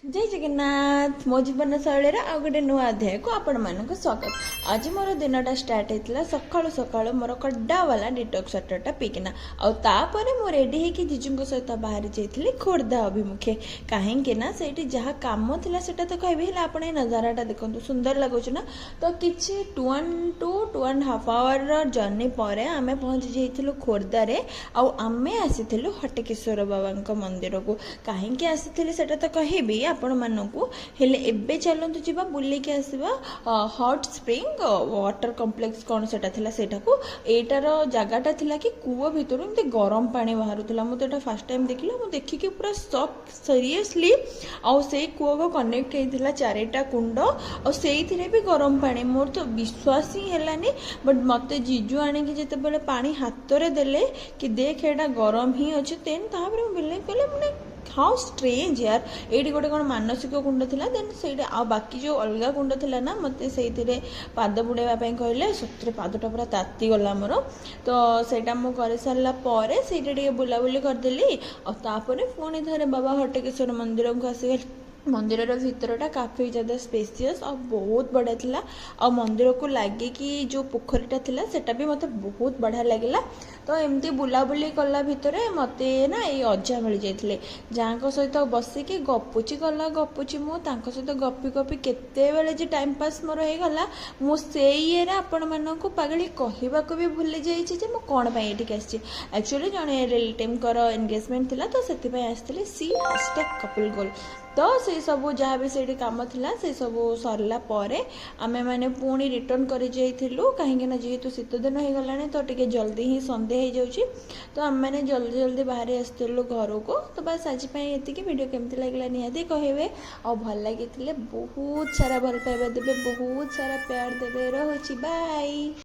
जय जगन्नाथ मो जीवन शैली आ गए नुआ अध्याय को आपण मानक स्वागत। आज मोर दिनटा स्टार्ट होता सकाळु सकाळु मोर कड्डा वाला डिटॉक्स वाटरटा पीकिना आउे मु रेडी होगी जीजू सहित बाहरी जाइली खोर्धा अभिमुखे कहीं ना से जहाँ कम था सेटा तो कहबी आप नजाराटा देखो सुंदर लगुच ना। तो किसी 2.5 आवर जर्नी पर आम पहुँची जाइलु खोर्धारे आमे आसी हटकेश्वर बाबा मंदिर को कहीं आसी सेटा तो कहबी आपण मानकू हेले एबे चलंतु जीवा बुले के आसीबा हॉट स्प्रिंग वाटर कॉम्प्लेक्स कौन सेटा थिला सेटा को एटार जगाटा थिला कि कूओ भितर एमती गरम पानी बाहरुला मुझे एटा फर्स्ट टाइम देखिला मु देखिकी पूरा शॉक सीरियसली आउ से कूओ को कनेक्ट होइथिला चारिटा कुंड और सेइथिरे भी गरम पानी मोर तो विश्वास ही हेलानी। बट मते जीजू आने की जेते बेले पानी हाथ रे देले कि देख एटा गरम ही अछि तेन ताबरे बिले कले मने हाउ स्ट्रेंज यार ये गोटे कौन मानसिक कुंड थिला देन से बाकी जो अलग कुंड थिला ना मते से पाद बुड़ाइवाई कहले सतरे पादटा पूरा ताती गला मोर। तो सेटा मु कर सारा पर से बुलाबुली करदेली और पुणी थे बाबा हटकेश्वर मंदिर को आसी मंदिर भितरटा काफी ज़्यादा स्पेसियस और बहुत बढ़िया थिला और मंदिर को लगे कि जो पोखरीटा थिला सेटा भी मते बहुत बढ़िया लगिला। तो एमती बुलाबुली कला भितर मते ना ये अजा मिल जाते जहाँ सहित बसिकी गपुची गला गपुची मु सहित गपी गपी केते बेले जे टाइम पास मोर हो गला मु से ये आपण मानक पागली कहवाक भी भूली जाइए मु कौन पाई एठिक आसी एक्चुअली जड़े रिलेटिव एंगेजमेंट थिला तो से आसती सी हैशटैग कपल गोल। तो से सब जहाँ भी से कम थिला से सब सरला परे आमे माने पुणी रिटर्न कर जाइलु कहीं जेहेतु शीत दिन हो गलानी तो टिके जल्दी ही संडे हो जाउची। तो आम मैंने जल्दी जल्दी बाहर आसलु घर को। तो बस आज ये वीडियो केमती लगला निहाती कहबे और भल लगी बहुत सारा भल पाइबा देबे बहुत सारा प्यार देबे। रहुची बाय।